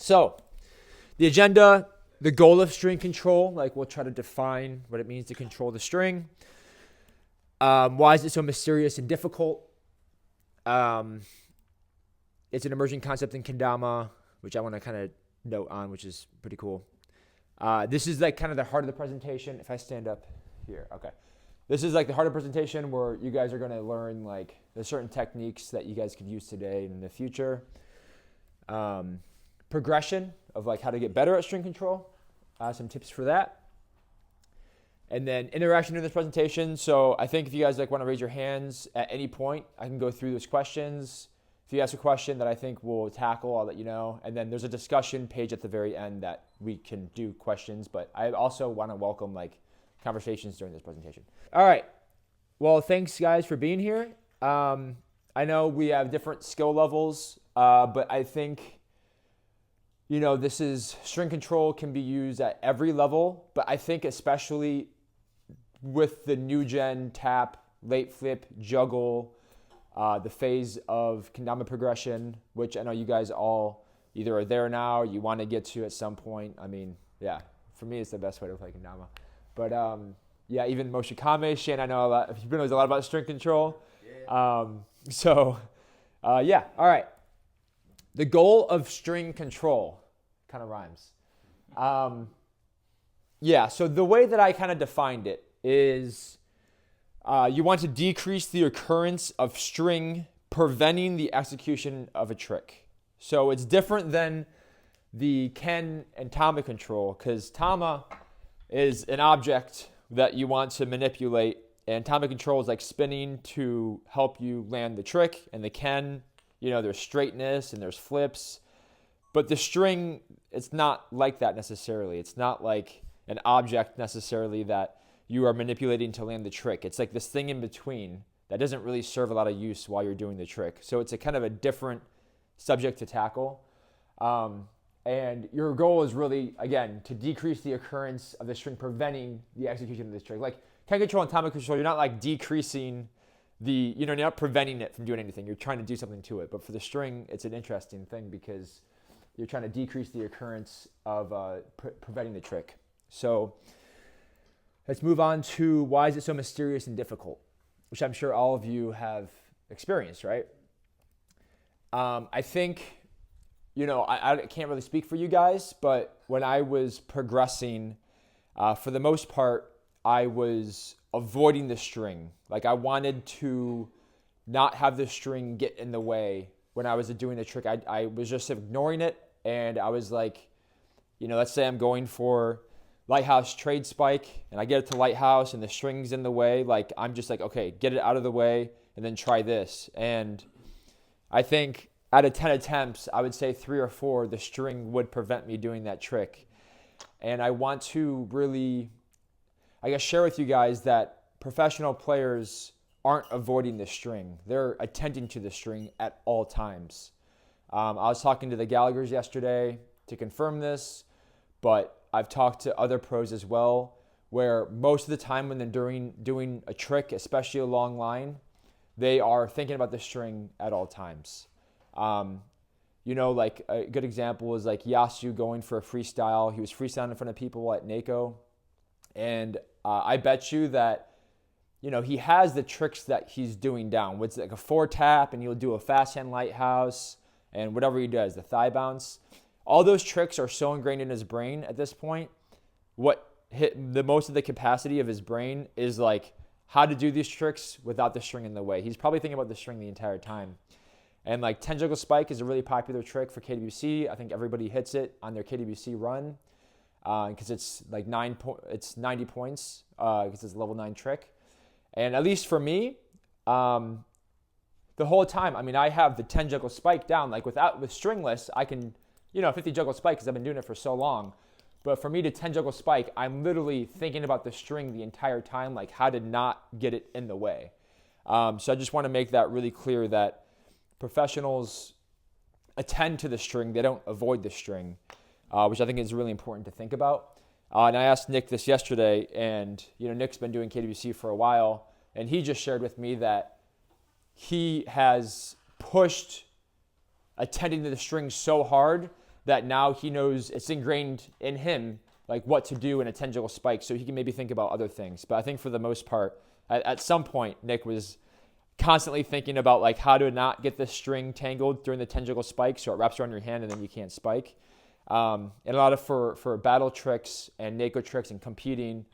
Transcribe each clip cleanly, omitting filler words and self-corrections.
So the agenda, the goal of string control, like we'll try to define what it means to control the string. Why is it so mysterious and difficult? It's an emerging concept in Kendama, which I want to kind of note on, which is pretty cool. This is like kind of the heart of the presentation. If I stand up here, okay. This is like the heart of the presentation where you guys are going to learn like there's certain techniques that you guys could use today and in the future. Progression of like how to get better at string control. Some tips for that. And then interaction in this presentation. So I think if you guys like want to raise your hands at any point, I can go through those questions. If you ask a question that I think we'll tackle, I'll let you know. And then there's a discussion page at the very end that we can do questions. But I also want to welcome like conversations during this presentation. All right. Well, thanks guys for being here. I know we have different skill levels, but I think, you know, this is string control can be used at every level, but I think especially with the new gen tap, late flip, juggle, the phase of kendama progression, which I know you guys all either are there now or you want to get to at some point. I mean, yeah, for me, it's the best way to play kendama. But yeah, even Moshikame, Shane, I know a lot. He knows a lot about string control. Yeah. Yeah, all right. The goal of string control kind of rhymes. Yeah, so the way that I kind of defined it is you want to decrease the occurrence of string preventing the execution of a trick. So it's different than the Ken and Tama control because Tama is an object that you want to manipulate, and Tama control is like spinning to help you land the trick, and the Ken, you know, there's straightness and there's flips. But the string, it's not like that necessarily. It's not like an object necessarily that you are manipulating to land the trick. It's like this thing in between that doesn't really serve a lot of use while you're doing the trick. So it's a kind of a different subject to tackle. And your goal is really, again, to decrease the occurrence of the string preventing the execution of this trick. Like Ken control and Tama control, you're not like decreasing you're not preventing it from doing anything. You're trying to do something to it. But for the string, it's an interesting thing because you're trying to decrease the occurrence of preventing the trick. So let's move on to why is it so mysterious and difficult, which I'm sure all of you have experienced, right? I think, you know, I can't really speak for you guys, but when I was progressing, for the most part, I was avoiding the string. Like I wanted to not have the string get in the way when I was doing the trick. I was just ignoring it, and I was like, you know, let's say I'm going for lighthouse trade spike, and I get it to lighthouse, and the string's in the way. Like I'm just like, okay, get it out of the way, and then try this. And I think out of 10 attempts, I would say 3 or 4, the string would prevent me doing that trick. And I want to really, I guess, share with you guys that professional players aren't avoiding the string. They're attending to the string at all times. I was talking to the Gallaghers yesterday to confirm this, but I've talked to other pros as well, where most of the time when they're doing a trick, especially a long line, they are thinking about the string at all times. You know, like a good example is like Yasu going for a freestyle. He was freestyling in front of people at NACO. And I bet you that, you know, he has the tricks that he's doing down. It's like a 4-tap, and he'll do a fast hand lighthouse and whatever he does, the thigh bounce. All those tricks are so ingrained in his brain at this point. What hit the most of the capacity of his brain is like how to do these tricks without the string in the way. He's probably thinking about the string the entire time. And like 10 juggle spike is a really popular trick for KWC. I think everybody hits it on their KWC run because it's like 90 points because it's a level 9 trick. And at least for me, the whole time, I mean, I have the 10 juggle spike down. Like with stringless, I can, you know, 50 juggle spike because I've been doing it for so long. But for me to 10 juggle spike, I'm literally thinking about the string the entire time, like how to not get it in the way. So I just want to make that really clear that professionals attend to the string. They don't avoid the string, which I think is really important to think about. And I asked Nick this yesterday, and you know, Nick's been doing KWC for a while, and he just shared with me that he has pushed attending to the string so hard that now he knows it's ingrained in him, like what to do in a tangential spike, so he can maybe think about other things. But I think for the most part, at some point, Nick was constantly thinking about like how to not get the string tangled during the tangential spike so it wraps around your hand and then you can't spike. And a lot of for battle tricks and Neko tricks and competing,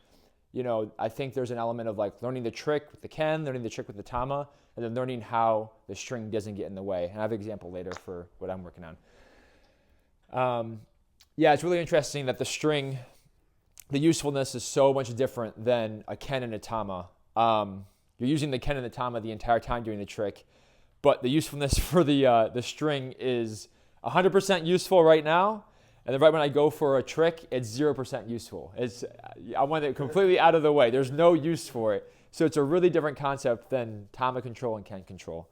you know, I think there's an element of like learning the trick with the Ken, learning the trick with the Tama, and then learning how the string doesn't get in the way. And I have an example later for what I'm working on. Yeah, it's really interesting that the string, the usefulness is so much different than a Ken and a Tama. You're using the Ken and the Tama the entire time doing the trick, but the usefulness for the string is 100% useful right now, and then right when I go for a trick, it's 0% useful. I want it completely out of the way. There's no use for it. So it's a really different concept than Tama control and Ken control.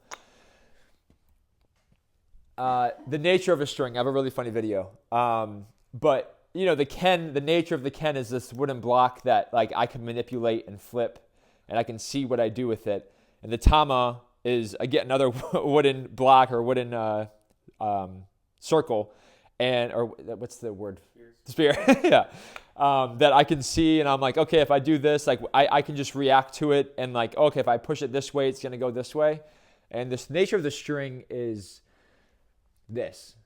The nature of a string, I have a really funny video. But you know, the nature of the Ken is this wooden block that like I can manipulate and flip, and I can see what I do with it. And the Tama is, again, another wooden block or wooden circle, or what's the word? Spear. Yeah. That I can see, and I'm like, okay, if I do this, like I can just react to it, and like, okay, if I push it this way, it's gonna go this way. And this nature of the string is this.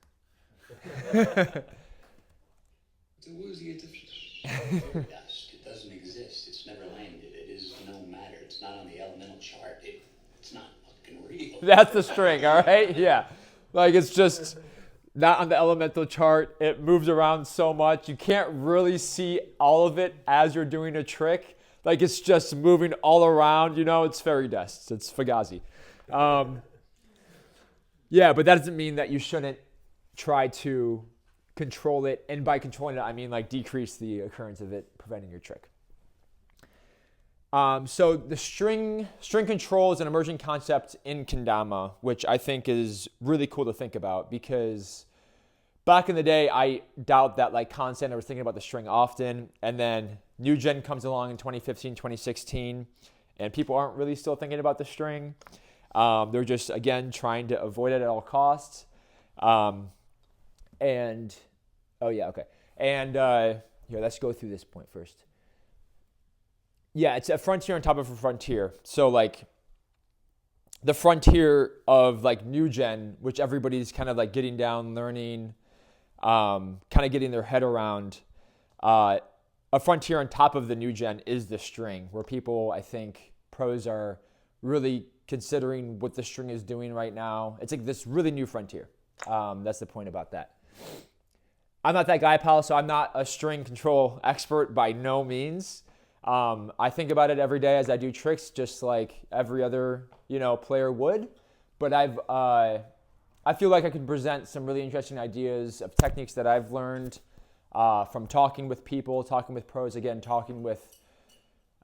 It's a woozy, it's dust. It doesn't exist. It's never landed. It is no matter. It's not on the elemental chart. It's not fucking real. That's the string, all right? Yeah. Like, it's just not on the elemental chart. It moves around so much. You can't really see all of it as you're doing a trick. Like, it's just moving all around. You know, it's fairy dust. It's Fugazi. Yeah, but that doesn't mean that you shouldn't try to control it, and by controlling it, I mean like decrease the occurrence of it, preventing your trick. So the string control is an emerging concept in Kendama, which I think is really cool to think about, because back in the day, I doubt that like Constant was thinking about the string often, and then New Gen comes along in 2015, 2016, and people aren't really still thinking about the string. They're just, again, trying to avoid it at all costs. And here, let's go through this point first. Yeah, it's a frontier on top of a frontier. So like the frontier of like New Gen, which everybody's kind of like getting down, learning, kind of getting their head around. A frontier on top of the New Gen is the string, where people, I think, pros are really considering what the string is doing right now. It's like this really new frontier. That's the point about that. I'm not that guy, pal, so I'm not a string control expert by no means. I think about it every day as I do tricks, just like every other, player would. But I feel like I can present some really interesting ideas of techniques that I've learned from talking with people, talking with pros, again, talking with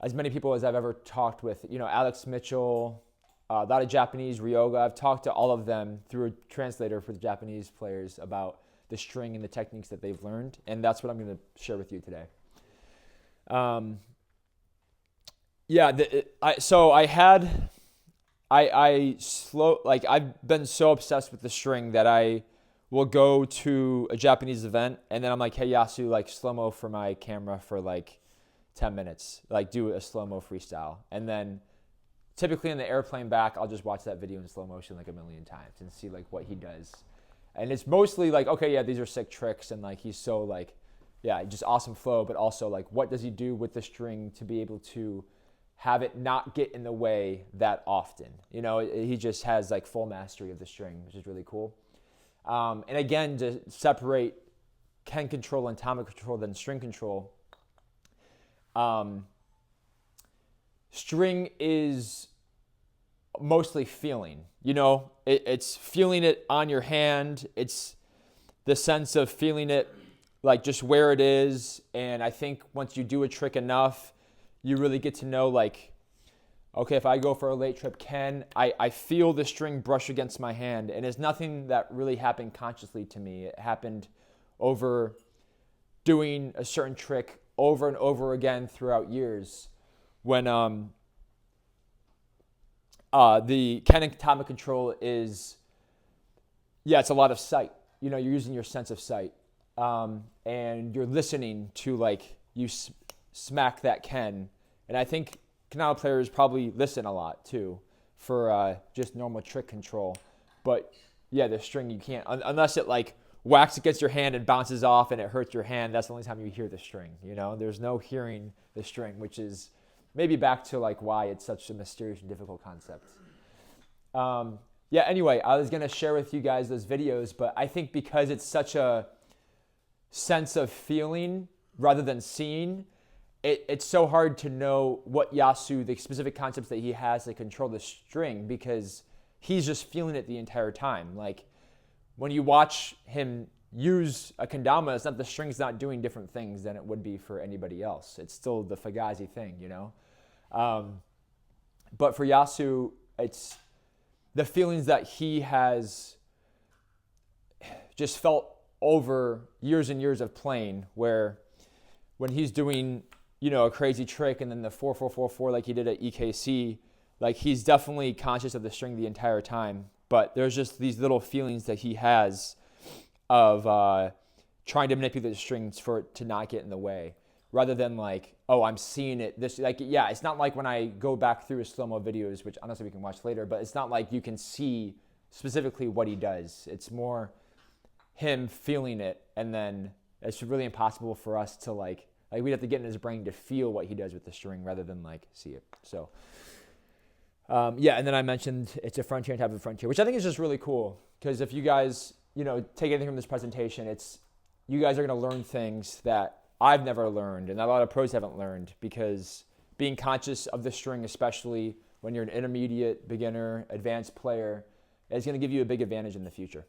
as many people as I've ever talked with. Alex Mitchell, a lot of Japanese, Ryoga. I've talked to all of them through a translator for the Japanese players about the string and the techniques that they've learned, and that's what I'm going to share with you today. I've been so obsessed with the string that I will go to a Japanese event, and then I'm like, hey, Yasu, like slow-mo for my camera for like 10 minutes, like do a slow-mo freestyle. And then typically in the airplane back, I'll just watch that video in slow motion like a million times and see like what he does. And it's mostly like, okay, yeah, these are sick tricks, and like he's so like, yeah, just awesome flow, but also like what does he do with the string to be able to have it not get in the way that often? He just has like full mastery of the string, which is really cool. And again, to separate Ken control and Tama control than string control, string is mostly feeling. It's feeling it on your hand. It's the sense of feeling it like just where it is. And I think once you do a trick enough, you really get to know like, okay, if I go for a late trip Ken, I feel the string brush against my hand. And it's nothing that really happened consciously to me. It happened over doing a certain trick over and over again throughout years, when the Ken and Tama control is, it's a lot of sight. You're using your sense of sight. and you're listening to like you smack that Ken. And I think Kendama players probably listen a lot too for just normal trick control. But yeah, the string you can't unless it like whacks against your hand and bounces off and it hurts your hand. That's the only time you hear the string. You know, there's no hearing the string, which is maybe back to like why it's such a mysterious and difficult concept. Yeah. Anyway, I was gonna share with you guys those videos, but I think because it's such a sense of feeling rather than seeing, it's so hard to know what Yasu, the specific concepts that he has to control the string, because he's just feeling it the entire time. Like when you watch him use a kendama, it's not the string's not doing different things than it would be for anybody else. It's still the Fugazi thing, you know. But for Yasu, it's the feelings that he has just felt over years and years of playing, where when he's doing, you know, a crazy trick and then the 4-4-4-4 like he did at EKC, like he's definitely conscious of the string the entire time. But there's just these little feelings that he has of trying to manipulate the strings for it to not get in the way, rather than like, oh, I'm seeing it. This like, yeah, it's not like when I go back through his slow-mo videos, which honestly we can watch later, but it's not like you can see specifically what he does. It's more him feeling it, and then it's really impossible for us to like we'd have to get in his brain to feel what he does with the string rather than like see it. So yeah, and then I mentioned it's a frontier on top of a frontier, which I think is just really cool, because if you guys, you know, take anything from this presentation, it's you guys are going to learn things that I've never learned and that a lot of pros haven't learned, because being conscious of the string, especially when you're an intermediate, beginner, advanced player, is going to give you a big advantage in the future.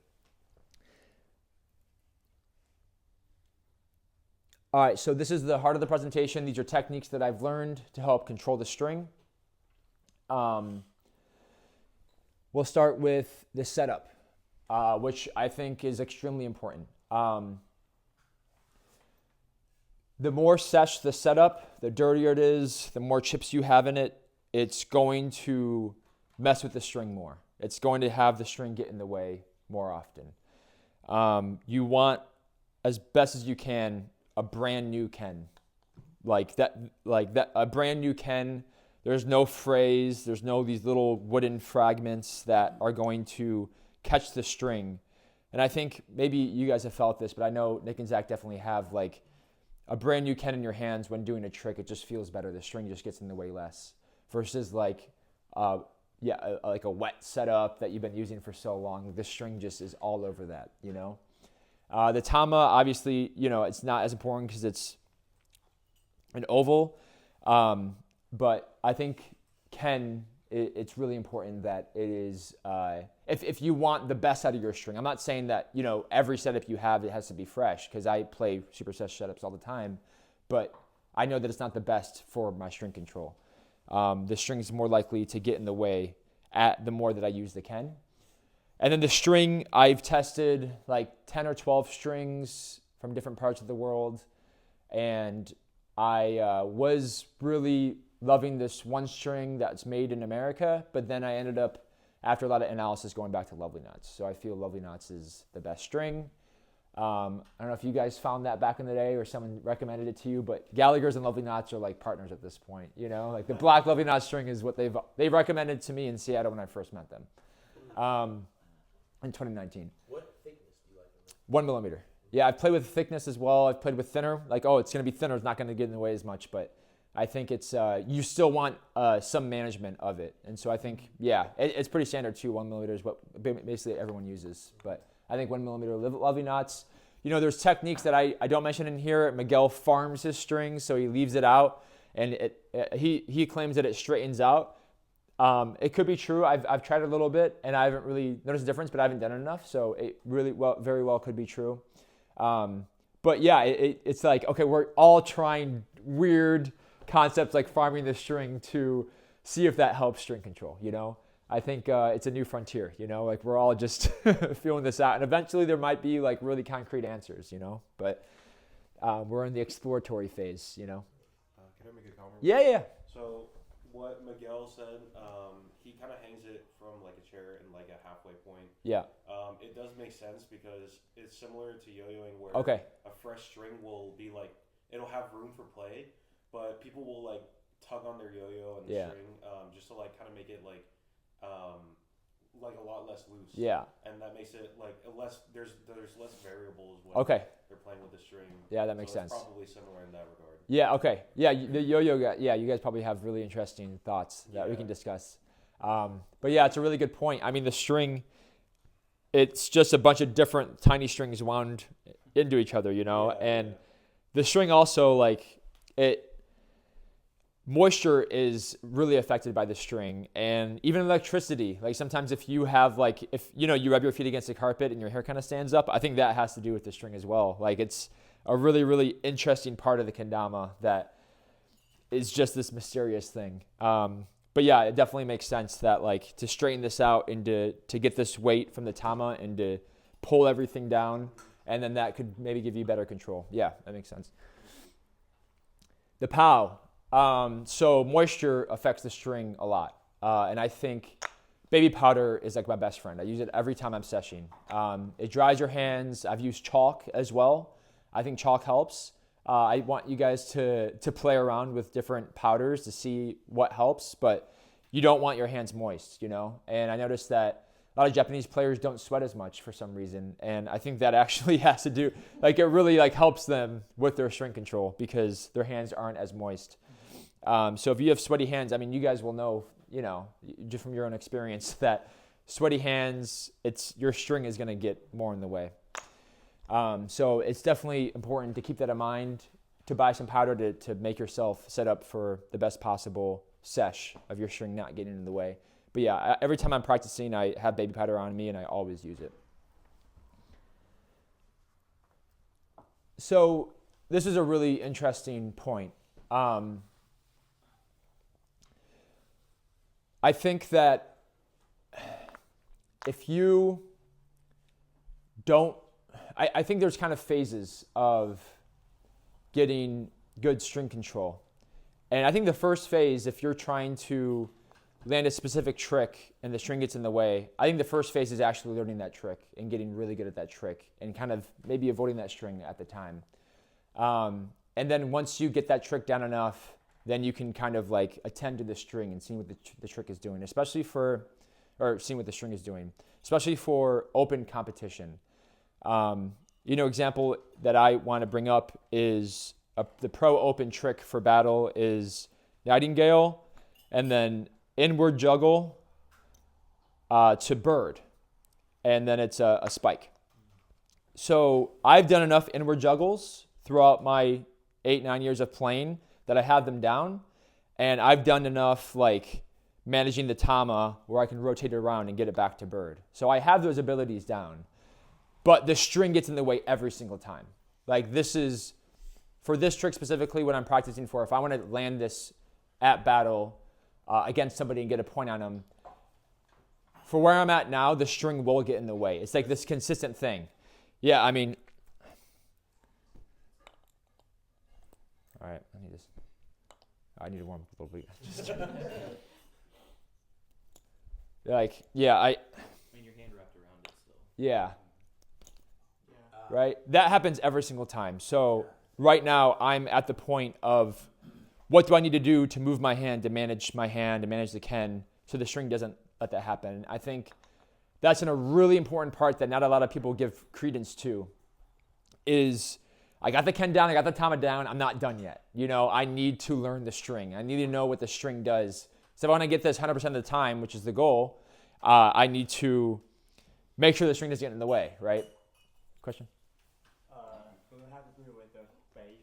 All right, so this is the heart of the presentation. These are techniques that I've learned to help control the string. We'll start with the setup, which I think is extremely important. The more sesh the setup, the dirtier it is, the more chips you have in it, it's going to mess with the string more. It's going to have the string get in the way more often. You want, as best as you can, a brand new Ken. Like that, a brand new Ken. There's no phrase, there's no these little wooden fragments that are going to catch the string. And I think maybe you guys have felt this, but I know Nick and Zach definitely have, like a brand new Ken in your hands when doing a trick, it just feels better. The string just gets in the way less. Versus like, like a wet setup that you've been using for so long, the string just is all over that, you know? The Tama, obviously, you know, it's not as important because it's an oval. But I think Ken, it's really important that it is, if you want the best out of your string. I'm not saying that, you know, every setup you have, it has to be fresh, because I play super sesh setups all the time. But I know that it's not the best for my string control. The string is more likely to get in the way the more that I use the Ken. And then the string, I've tested like 10 or 12 strings from different parts of the world. And I was really loving this one string that's made in America, but then I ended up, after a lot of analysis, going back to Lovely Knots. So I feel Lovely Knots is the best string. I don't know if you guys found that back in the day or someone recommended it to you, but Gallagher's and Lovely Knots are like partners at this point, you know? Like the black Lovely Knots string is what they recommended to me in Seattle when I first met them in 2019. What thickness do you like? 1 millimeter. Yeah, I've played with thickness as well. I've played with thinner. Like, oh, it's going to be thinner. It's not going to get in the way as much, but I think it's you still want some management of it. And so I think, yeah, it's pretty standard too. 1 millimeter is what basically everyone uses. But I think 1 millimeter Lovely Knots. You know, there's techniques that I don't mention in here. Miguel farms his strings, so he leaves it out, and he claims that it straightens out. It could be true. I've tried it a little bit, and I haven't really noticed a difference, but I haven't done it enough. So it really very well could be true. But yeah, it's like, okay, we're all trying weird concepts like farming the string to see if that helps string control, you know? I think it's a new frontier, you know? Like we're all just feeling this out, and eventually there might be like really concrete answers, you know? But we're in the exploratory phase, you know? Can I make a comment? Yeah. So what Miguel said, he kind of hangs it from like a chair in like a halfway point. Yeah. It does make sense because it's similar to yo-yoing where Okay. a fresh string will be like it'll have room for play, but people will like tug on their yo-yo and the string just to like kind of make it like a lot less loose. Yeah. And that makes it like less. There's less variables when they're playing with the string. Yeah, that makes sense. It's probably similar in that regard. Yeah. Okay. Yeah. The yo-yo guy. Yeah, you guys probably have really interesting thoughts that we can discuss. But yeah, it's a really good point. I mean, the string, it's just a bunch of different tiny strings wound into each other, you know, and the string also moisture is really affected by the string, and even electricity. Like sometimes if you have if you rub your feet against the carpet and your hair kind of stands up, I think that has to do with the string as well. Like it's a really, really interesting part of the kendama that is just this mysterious thing. But yeah, it definitely makes sense that to straighten this out and to get this weight from the tama and to pull everything down, and then that could maybe give you better control. Yeah, that makes sense. The pow. So moisture affects the string a lot. And I think baby powder is like my best friend. I use it every time I'm seshing. It dries your hands. I've used chalk as well. I think chalk helps. I want you guys to play around with different powders to see what helps, but you don't want your hands moist, you know? And I noticed that a lot of Japanese players don't sweat as much for some reason. And I think that actually has to do, it really helps them with their string control because their hands aren't as moist. So if you have sweaty hands, I mean, you guys will know, just from your own experience that sweaty hands, your string is going to get more in the way. So it's definitely important to keep that in mind, to buy some powder to make yourself set up for the best possible sesh of your string not getting in the way. But yeah, every time I'm practicing, I have baby powder on me and I always use it. So this is a really interesting point. I think that if you don't, I think there's kind of phases of getting good string control. And I think the first phase, if you're trying to land a specific trick and the string gets in the way, I think the first phase is actually learning that trick and getting really good at that trick and kind of maybe avoiding that string at the time. And then once you get that trick down enough, then you can kind of attend to the string and see what the trick is doing, seeing what the string is doing, especially for open competition. Example that I want to bring up is the pro open trick for battle is Nightingale and then inward juggle to bird, and then it's a spike. So I've done enough inward juggles throughout my 8-9 years of playing that I have them down, and I've done enough managing the tama where I can rotate it around and get it back to bird. So I have those abilities down, but the string gets in the way every single time. This is, for this trick specifically, what I'm practicing for, if I want to land this at battle against somebody and get a point on them, for where I'm at now, the string will get in the way. It's this consistent thing. Yeah, I mean, all right, I need to warm up a little bit. Yeah, I mean, your hand wrapped around it still. Yeah. Right? That happens every single time. So right now I'm at the point of what do I need to do to move my hand, to manage the ken, so the string doesn't let that happen. I think that's a really important part that not a lot of people give credence to is I got the ken down, I got the tama down, I'm not done yet. I need to learn the string. I need to know what the string does. So if I want to get this 100% of the time, which is the goal, I need to make sure the string doesn't get in the way, right? Question? Will it have to do with the space?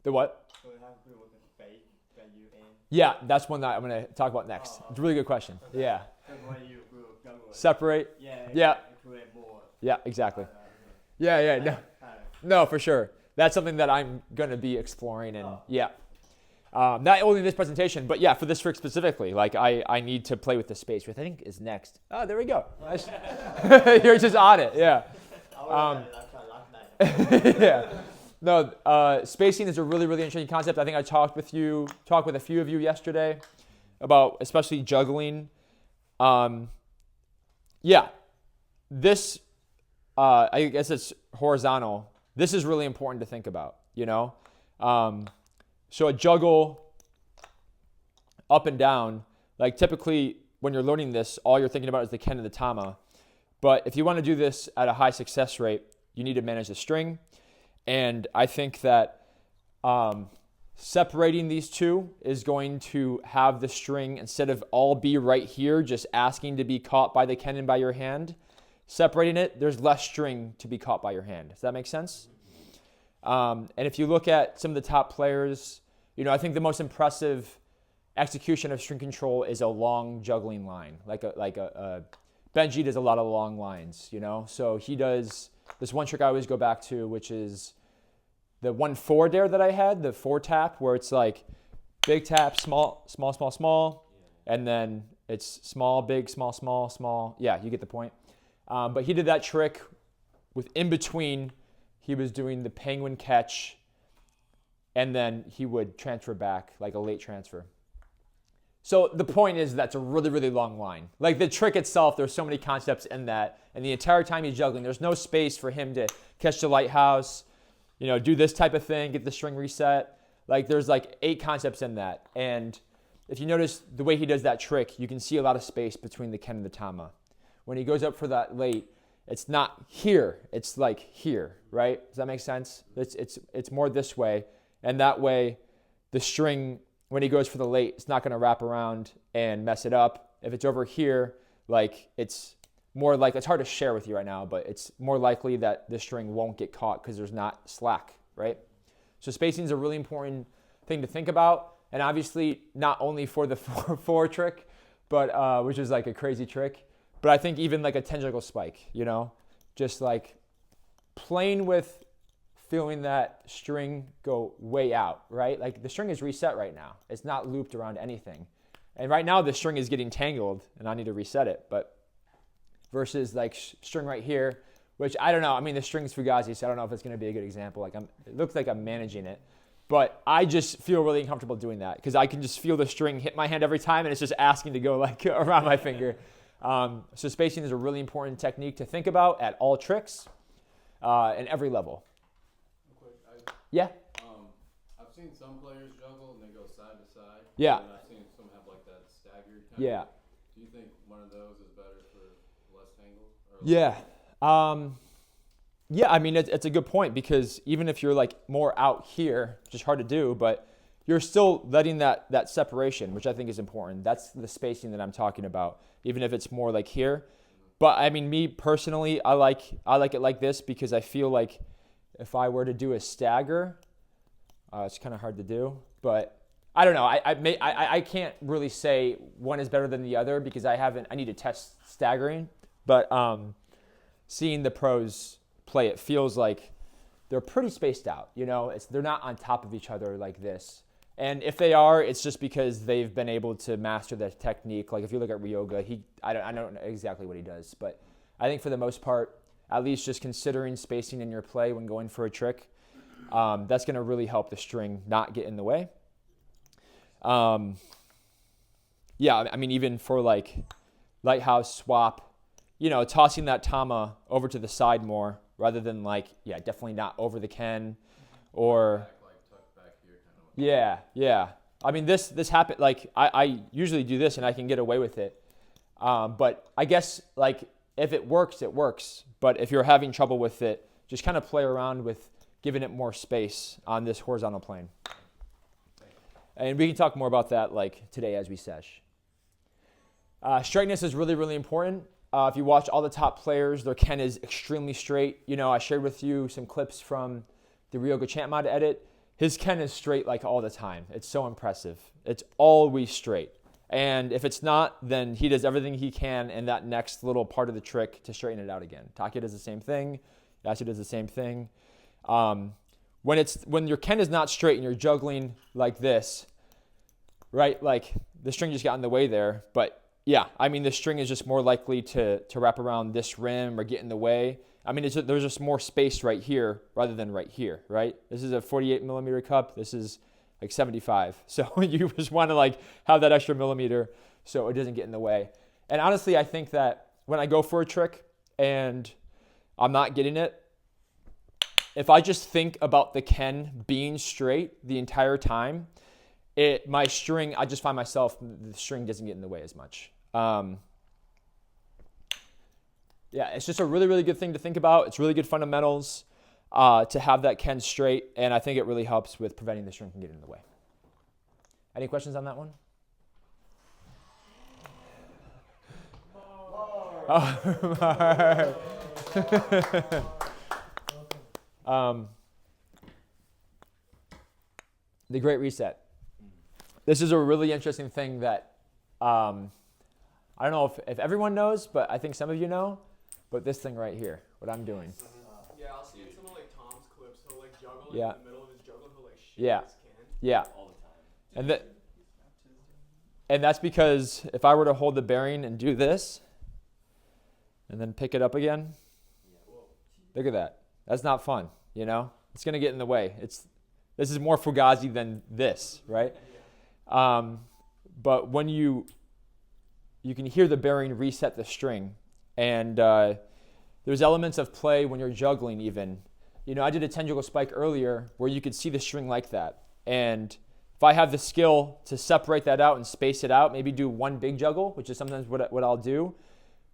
The what? Will it have to do with the space that you in? Yeah, that's one that I'm going to talk about next. It's a really good question. Okay. Yeah. So when you will juggle it. Separate. Yeah. Create more. Yeah, exactly. No, for sure. That's something that I'm going to be exploring, and not only in this presentation, but yeah, for this trick specifically, I need to play with the space, which I think is next. Oh, there we go. Nice. You're just on it. Yeah. Yeah. No, spacing is a really, really interesting concept. I think I talked with a few of you yesterday about especially juggling. This, I guess it's horizontal. this is really important to think about, you know? So a juggle up and down, like typically when you're learning this, all you're thinking about is the ken and the tama. But if you want to do this at a high success rate, you need to manage the string. And I think that separating these two is going to have the string, instead of all be right here, just asking to be caught by the ken and by your hand, separating it, there's less string to be caught by your hand. Does that make sense? And if you look at some of the top players, you know, I think the most impressive execution of string control is a long juggling line. Like a Benji does a lot of long lines, you know? So he does this one trick I always go back to, which is the 1-4 dare that I had, the 4 tap, where it's like big tap, small, small, small, small, and then it's small, big, small, small, small. Yeah, you get the point. But he did that trick with in between, he was doing the penguin catch, and then he would transfer back, like a late transfer. So the point is that's a really, really long line. Like the trick itself, there's so many concepts in that, and the entire time he's juggling, there's no space for him to catch the lighthouse, you know, do this type of thing, get the string reset. Like there's like 8 concepts in that. And if you notice the way he does that trick, you can see a lot of space between the ken and the tama. When he goes up for that late, it's not here, it's like here, right? Does that make sense? It's more this way, and that way the string, when he goes for the late, it's not going to wrap around and mess it up. If it's over here, like it's more like, it's hard to share with you right now, but it's more likely that the string won't get caught because there's not slack, right? So spacing is a really important thing to think about, and obviously not only for the 4 trick, but which is like a crazy trick, but I think even like a 10 juggle spike, you know, just like playing with feeling that string go way out, right? Like the string is reset right now. It's not looped around anything. And right now the string is getting tangled and I need to reset it. But versus like string right here, which I don't know. I mean, the string's Fugazi, so I don't know if it's going to be a good example. Like it looks like I'm managing it. But I just feel really uncomfortable doing that because I can just feel the string hit my hand every time and it's just asking to go like around my finger. So spacing is a really important technique to think about at all tricks and every level. Yeah. I've seen some players juggle and they go side to side. Yeah. And I've seen some have like that staggered kind Yeah. of. Do you think one of those is better for less tangled? Yeah. Yeah, I mean, it's a good point because even if you're like more out here, which is hard to do, but you're still letting that separation, which I think is important. That's the spacing that I'm talking about, even if it's more like here. But I mean, me personally, I like it like this because I feel like if I were to do a stagger, it's kind of hard to do, but I don't know. I can't really say one is better than the other because I need to test staggering, but seeing the pros play, it feels like they're pretty spaced out, you know, they're not on top of each other like this. And if they are, it's just because they've been able to master the technique. Like if you look at Ryoga, I don't know exactly what he does, but I think for the most part, at least just considering spacing in your play when going for a trick, that's going to really help the string not get in the way. Yeah, I mean, even for like lighthouse swap, you know, tossing that tama over to the side more rather than like, yeah, definitely not over the ken or... Yeah. I mean, this happened, like, I usually do this and I can get away with it. But I guess, like, if it works, it works. But if you're having trouble with it, just kind of play around with giving it more space on this horizontal plane. And we can talk more about that, like, today as we sesh. Straightness is really, really important. If you watch all the top players, their ken is extremely straight. You know, I shared with you some clips from the Ryoga Champ Mod edit. His ken is straight like all the time. It's so impressive. It's always straight. And if it's not, then he does everything he can in that next little part of the trick to straighten it out again. Taki does the same thing. Yasu does the same thing. When your ken is not straight and you're juggling like this, right? Like the string just got in the way there. But yeah, I mean, the string is just more likely to wrap around this rim or get in the way. I mean, there's just more space right here rather than right here, right? This is a 48 millimeter cup. This is like 75. So you just want to like have that extra millimeter so it doesn't get in the way. And honestly, I think that when I go for a trick and I'm not getting it, if I just think about the Ken being straight the entire time, my string, I just find myself, the string doesn't get in the way as much. Yeah, it's just a really, really good thing to think about. It's really good fundamentals to have that Ken straight, and I think it really helps with preventing the string from getting in the way. Any questions on that one? The Great Reset. This is a really interesting thing that I don't know if everyone knows, but I think some of you know. But this thing right here, what I'm doing. Yeah, I'll see in some of like Tom's clips. He'll like juggle Yeah. in the middle of his juggle. He'll like shake Yeah. his can. Yeah, All the time. and that's because if I were to hold the bearing and do this, and then pick it up again, look at that. That's not fun, you know? It's going to get in the way. This is more Fugazi than this, right? But when you can hear the bearing reset the string, and there's elements of play when you're juggling even. You know, I did a 10 juggle spike earlier where you could see the string like that. And if I have the skill to separate that out and space it out, maybe do one big juggle, which is sometimes what I'll do,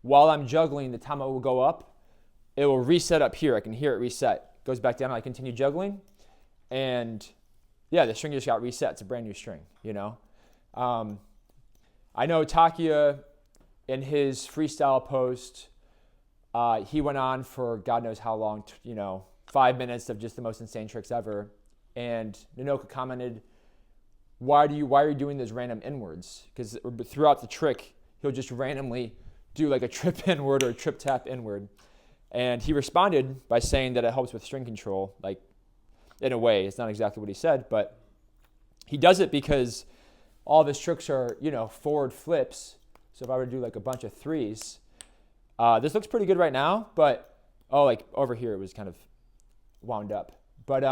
while I'm juggling, the tama will go up. It will reset up here. I can hear it reset. It goes back down, and I continue juggling. And yeah, the string just got reset. It's a brand new string, you know. I know Takia, in his freestyle post, he went on for God knows how long, 5 minutes of just the most insane tricks ever. And Nanoka commented, why are you doing those random inwards? Because throughout the trick, he'll just randomly do like a trip inward or a trip tap inward. And he responded by saying that it helps with string control, like in a way. It's not exactly what he said, but he does it because all of his tricks are, forward flips. So if I were to do like a bunch of threes, this looks pretty good right now, but like over here it was kind of wound up. But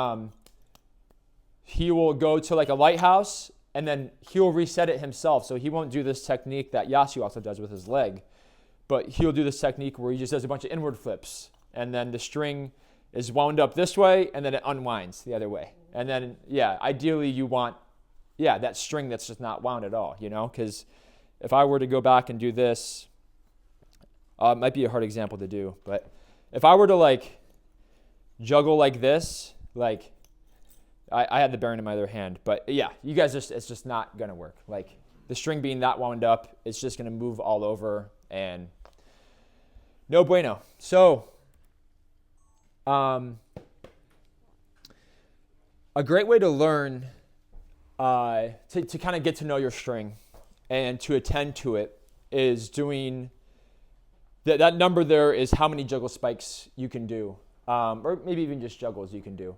he will go to like a lighthouse and then he'll reset it himself. So he won't do this technique that Yasu also does with his leg, but he'll do this technique where he just does a bunch of inward flips and then the string is wound up this way and then it unwinds the other way. And then, ideally you want, that string that's just not wound at all, because if I were to go back and do this, it might be a hard example to do, but if I were to like juggle like this, like I had the bearing in my other hand, but you guys it's just not gonna work. Like the string being that wound up, it's just gonna move all over and no bueno. So a great way to learn to kind of get to know your string and to attend to it is doing that number there is how many juggle spikes you can do, or maybe even just juggles you can do.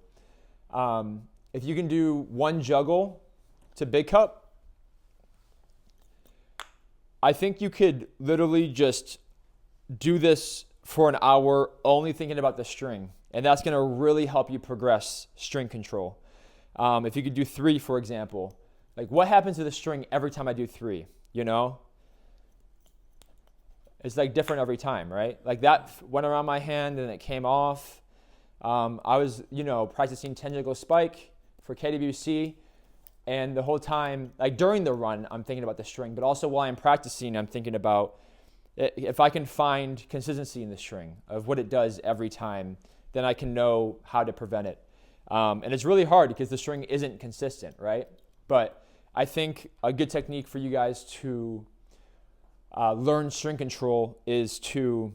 If you can do one juggle to big cup, I think you could literally just do this for an hour only thinking about the string, and that's going to really help you progress string control. If you could do 3, for example, like what happens to the string every time I do 3, It's like different every time, right? Like that went around my hand and it came off. I was, practicing 10 juggle spike for KWC, and the whole time, like during the run, I'm thinking about the string, but also while I'm practicing, I'm thinking about if I can find consistency in the string of what it does every time, then I can know how to prevent it. And it's really hard because the string isn't consistent, right? But I think a good technique for you guys to learn string control is to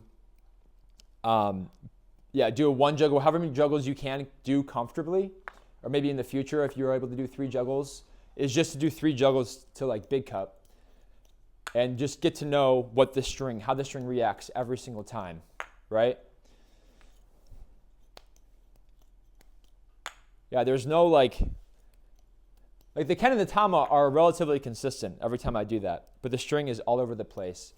do a one juggle, however many juggles you can do comfortably, or maybe in the future if you're able to do 3 juggles, is just to do 3 juggles to like big cup and just get to know how the string reacts every single time, right? Yeah, there's no like the Ken and the Tama are relatively consistent every time I do that, but the string is all over the place.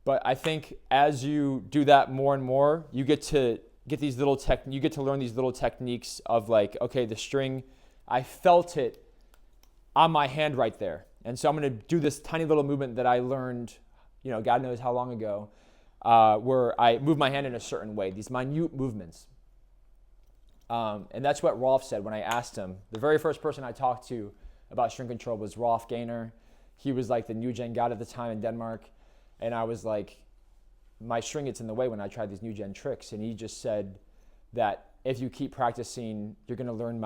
But I think as you do that more and more, you get to learn these little techniques of like, okay, the string, I felt it on my hand right there. And so I'm going to do this tiny little movement that I learned, God knows how long ago, where I move my hand in a certain way, these minute movements. And that's what Rolf said when I asked him. The very first person I talked to about string control was Rolf Gaynor. He was like the new gen god at the time in Denmark. And I was like, my string gets in the way when I try these new gen tricks. And he just said that if you keep practicing, you're going to learn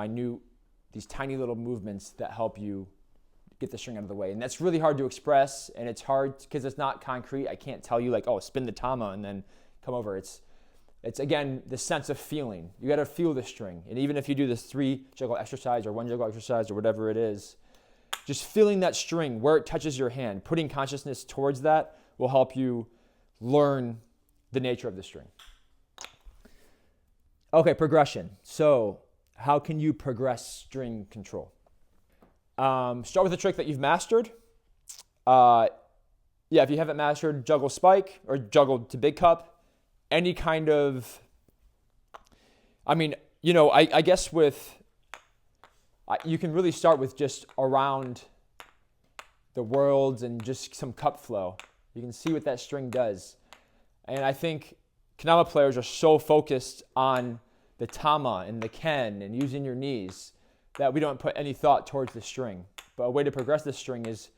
these tiny little movements that help you get the string out of the way. And that's really hard to express, and it's hard because it's not concrete. I can't tell you like, oh, spin the tama and then come over. It's again, the sense of feeling. You got to feel the string. And even if you do this 3 juggle exercise or 1 juggle exercise or whatever it is, just feeling that string where it touches your hand, putting consciousness towards that will help you learn the nature of the string. Okay, progression. So how can you progress string control? Start with a trick that you've mastered. If you haven't mastered juggle spike or juggle to big cup, any kind of, I guess you can really start with just around the worlds and just some cup flow. You can see what that string does. And I think Kendama players are so focused on the tama and the ken and using your knees that we don't put any thought towards the string. But a way to progress the string is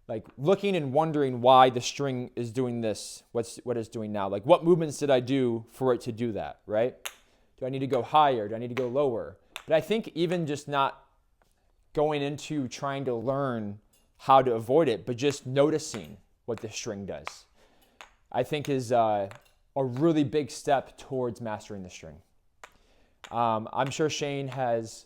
like looking and wondering why the string is doing this, what it's doing now. Like, what movements did I do for it to do that, right? Do I need to go higher? Do I need to go lower? But I think even just not going into trying to learn how to avoid it, but just noticing what the string does, I think is a really big step towards mastering the string. I'm sure Shane has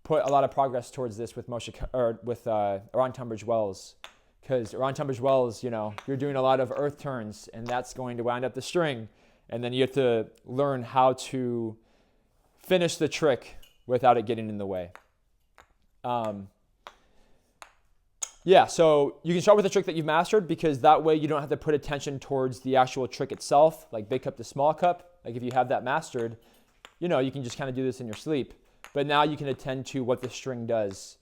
put a lot of progress towards this with Around Tunbridge Wells, because around Tunbridge Wells, you're doing a lot of earth turns, and that's going to wind up the string, and then you have to learn how to finish the trick without it getting in the way. So you can start with a trick that you've mastered, because that way you don't have to put attention towards the actual trick itself, like big cup to small cup. Like if you have that mastered, you can just kind of do this in your sleep. But now you can attend to what the string does.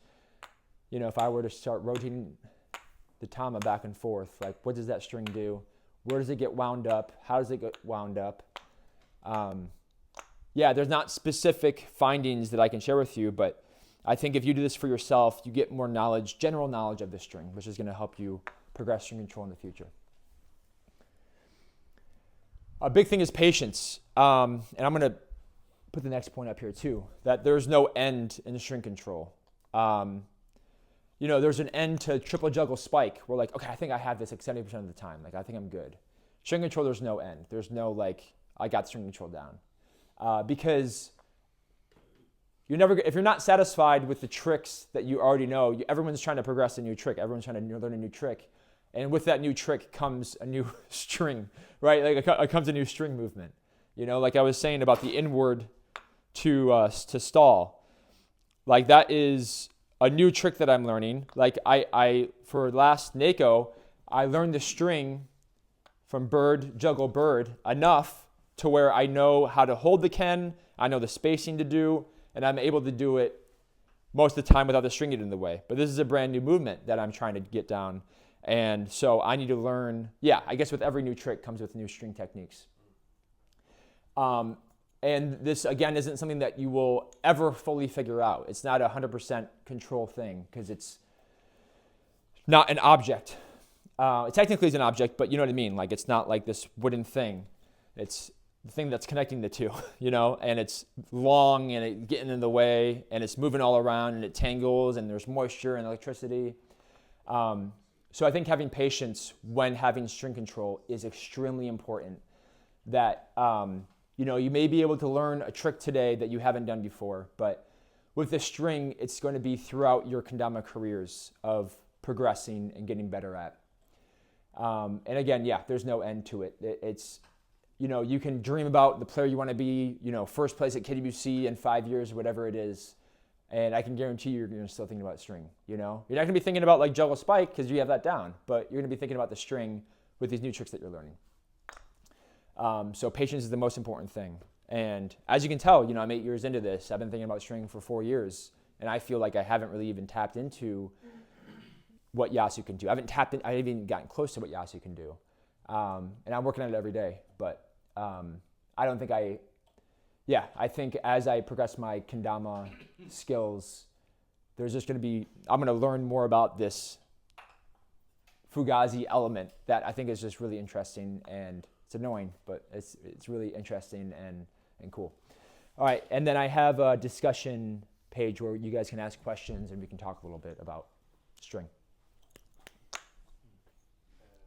If I were to start rotating the tama back and forth, like what does that string do? Where does it get wound up? How does it get wound up? There's not specific findings that I can share with you, but I think if you do this for yourself, you get more knowledge, general knowledge of the string, which is going to help you progress string control in the future. A big thing is patience. And I'm going to put the next point up here too, that there's no end in string control. There's an end to triple juggle spike. We're like, okay, I think I have this like 70% of the time. Like, I think I'm good. String control, there's no end. There's no like, I got string control down. Because if you're not satisfied with the tricks that you already know, everyone's trying to progress a new trick. Everyone's trying to learn a new trick. And with that new trick comes a new string, right? Like it comes a new string movement. Like I was saying about the inward to stall. Like that is a new trick that I'm learning. Like I for last NACO, I learned the string from bird, juggle, bird enough to where I know how to hold the ken, I know the spacing to do, and I'm able to do it most of the time without the string getting in the way. But this is a brand new movement that I'm trying to get down. And so I need to learn, I guess with every new trick comes with new string techniques. And this, again, isn't something that you will ever fully figure out. It's not a 100% control thing because it's not an object. It technically is an object, but you know what I mean? Like it's not like this wooden thing. It's the thing that's connecting the two, and it's long and it's getting in the way and it's moving all around and it tangles and there's moisture and electricity. So I think having patience when having string control is extremely important. That, you may be able to learn a trick today that you haven't done before, but with the string, it's going to be throughout your kendama careers of progressing and getting better at. And again, there's no end to it. It's, you can dream about the player you want to be, first place at KWC in 5 years, whatever it is. And I can guarantee you're going to still thinking about string, You're not going to be thinking about like juggle spike because you have that down, but you're going to be thinking about the string with these new tricks that you're learning. So patience is the most important thing. And as you can tell, I'm 8 years into this. I've been thinking about string for 4 years, and I feel like I haven't really even tapped into what Yasu can do. I haven't even gotten close to what Yasu can do. And I'm working on it every day, but I don't think I yeah, I think as I progress my kendama skills, there's just going to be, I'm going to learn more about this fugazi element that I think is just really interesting, and it's annoying, but it's really interesting and cool. All right, and then I have a discussion page where you guys can ask questions and we can talk a little bit about string.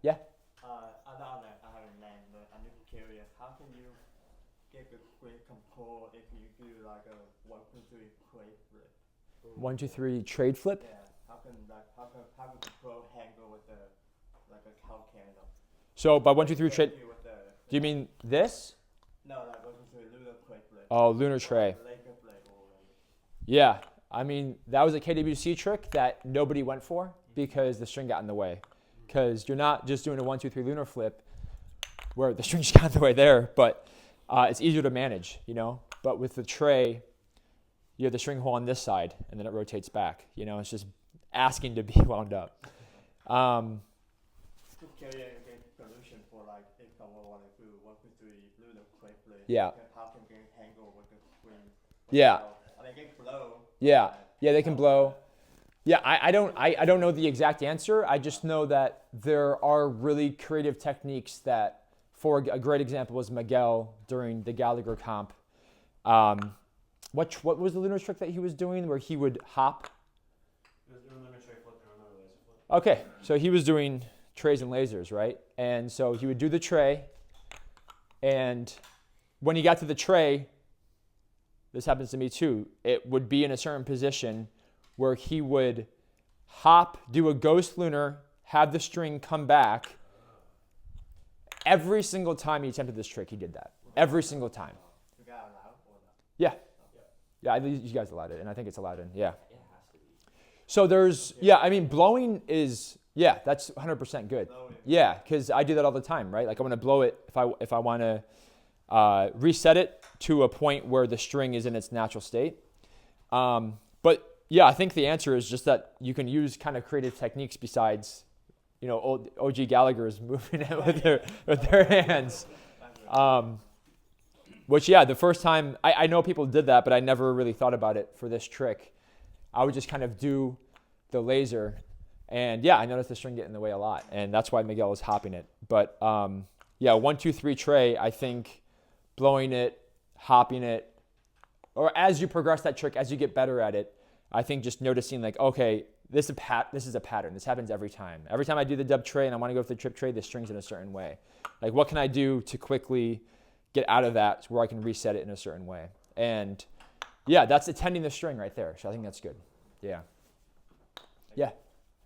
Yeah? I don't know, I haven't learned, but I'm just curious, how can you get a great control if you do like a 1, 2, 3 trade flip? 1, 2, 3 trade flip. Yeah, how can control handle with the like a cow candle? So by 1, 2, 3 trade, With the, do you mean this? no, like 1, 2, 3 lunar trade flip. Oh, lunar tray. Laker flip or Yeah, I mean, that was a KWC trick that nobody went for because the string got in the way. Because you're not just doing a 1, 2, 3 lunar flip where the string just got in the way there, but it's easier to manage, you know. But with the tray, you have the string hole on this side, and then it rotates back. You know, it's just asking to be wound up. just curious again solution for like if someone want to do 1, 2, 3 lunar trade flip. Yeah. How can they handle with the string? Yeah. I mean, they can blow. Yeah, yeah, they can blow. Yeah, I don't know the exact answer. I just know that there are really creative techniques that, for a great example was Miguel during the Gallagher comp. What was the lunar trick that he was doing where he would hop? He was doing lunar tray flip and another laser flip. Okay, so he was doing trays and lasers, right? And so he would do the tray, and when he got to the tray, this happens to me too, it would be in a certain position where he would hop, do a ghost lunar, have the string come back. Every single time he attempted this trick, he did that. Every single time. You got allowed or not? Yeah. Yeah, you guys allowed it, and I think it's allowed in, yeah. So there's, yeah, I mean, blowing is, yeah, that's 100% good. Yeah, because I do that all the time, right? Like I want to blow it if I want to reset it to a point where the string is in its natural state. But yeah, I think the answer is just that you can use kind of creative techniques besides, you know, OG Gallagher's moving it with their hands. Which, yeah, the first time, I know people did that, but I never really thought about it for this trick. I would just kind of do the laser, and yeah, I noticed the string get in the way a lot, and that's why Miguel was hopping it. But yeah, 1, 2, 3 tray, I think blowing it, hopping it, or as you progress that trick, as you get better at it, I think just noticing like, okay, this is a pattern. This happens every time. Every time I do the dub tray and I want to go for the trip tray, the string's in a certain way. Like, what can I do to quickly get out of that where I can reset it in a certain way? And yeah, that's attending the string right there. So I think that's good. Yeah. Yeah.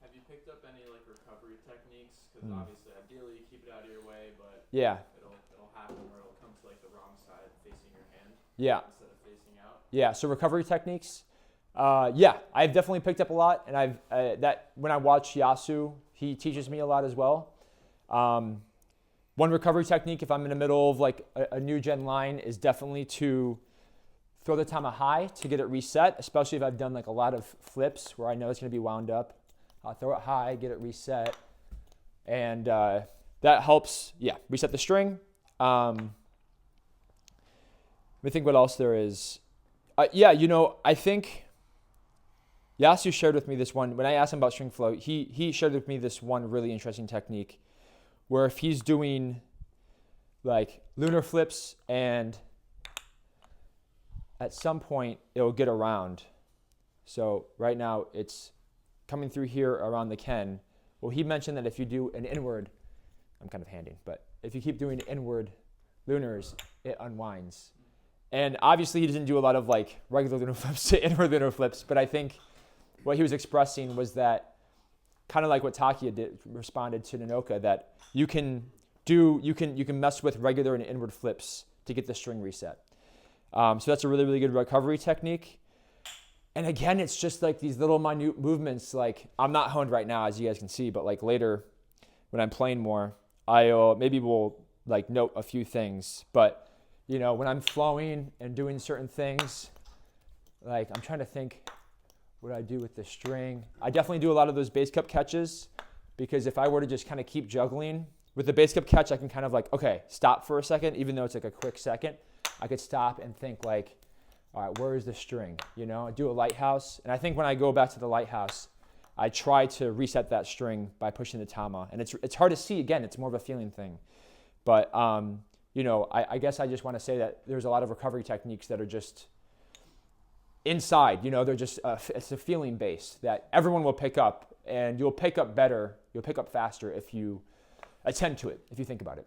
Have you picked up any like recovery techniques? Because obviously, ideally, you keep it out of your way, but Yeah. it'll happen where it'll come to like the wrong side facing your hand Yeah. instead of facing out. Yeah. So recovery techniques. Yeah, I've definitely picked up a lot, and I've that when I watch Yasu, he teaches me a lot as well. One recovery technique, if I'm in the middle of like a new gen line, is definitely to throw the tama high to get it reset, especially if I've done like a lot of flips where I know it's going to be wound up. I'll throw it high, get it reset, and that helps, yeah, reset the string. Let me think what else there is. Yeah, you know, I think Yasu shared with me this one. When I asked him about string flow, he shared with me this one really interesting technique where if he's doing like lunar flips and at some point it'll get around. So right now it's coming through here around the Ken. Well, he mentioned that if you do an inward, I'm kind of handing, but if you keep doing inward lunars, it unwinds. And obviously he doesn't do a lot of like regular lunar flips to inward lunar flips, but I think what he was expressing was that kind of like what Takia responded to Nanoka, that you can mess with regular and inward flips to get the string reset. So that's a really, really good recovery technique. And again, it's just like these little minute movements. Like I'm not honed right now, as you guys can see, but like later when I'm playing more, I maybe will like note a few things. But you know, when I'm flowing and doing certain things, like I'm trying to think what I do with the string. I definitely do a lot of those bass cup catches, because if I were to just kind of keep juggling with the bass cup catch, I can kind of like, okay, stop for a second, even though it's like a quick second. I could stop and think like, all right, where is the string? You know, do a lighthouse. And I think when I go back to the lighthouse, I try to reset that string by pushing the tama. And it's hard to see. Again, it's more of a feeling thing. But, you know, I guess I just want to say that there's a lot of recovery techniques that are just inside. You know, they're just, it's a feeling base that everyone will pick up. And you'll pick up better, you'll pick up faster if you attend to it, if you think about it.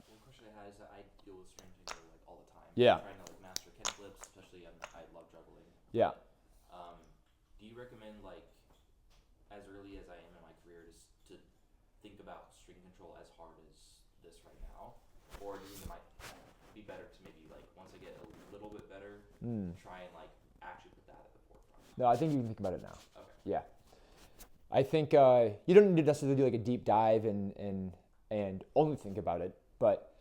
One question I had is that I deal with string control like all the time. Yeah. I'm trying to like master Ken flips, especially I love juggling. Yeah. Do you recommend like as early as I am in my career to think about string control as hard as this right now, or do you think it might be better to maybe like once I get a little bit better, try and like actually put that at the forefront? No, I think you can think about it now. Okay. Yeah. I think you don't need to necessarily do like a deep dive and only think about it, but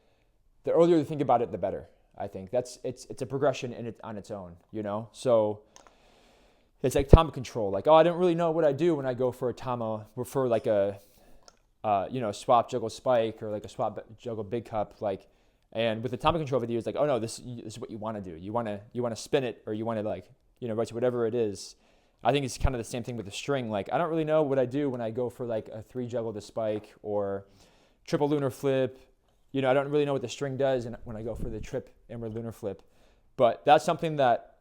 the earlier you think about it, the better. I think it's a progression on its own, you know? So it's like tama control. Like, oh, I don't really know what I do when I go for a tama, or for like a, you know, swap juggle spike or like a swap juggle big cup. Like, and with the tama control video, it's like, oh no, this is what you want to do. You want to spin it, or you want to like, you know, whatever it is. I think it's kind of the same thing with the string. Like, I don't really know what I do when I go for like a 3 juggle to spike or triple lunar flip. You know, I don't really know what the string does when I go for the trip inward lunar flip. But that's something that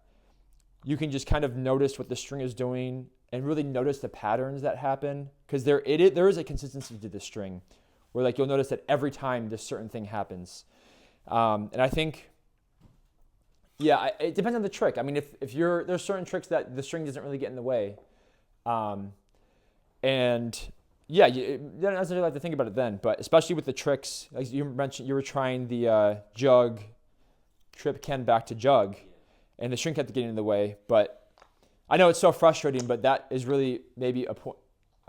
you can just kind of notice what the string is doing and really notice the patterns that happen. Because there is a consistency to the string where like you'll notice that every time this certain thing happens. And I think, yeah, it depends on the trick. I mean, if there's certain tricks that the string doesn't really get in the way. And yeah, you don't necessarily have to think about it then, but especially with the tricks, like you mentioned, you were trying the jug, trip Ken back to jug, and the string kept getting in the way. But I know it's so frustrating, but that is really maybe a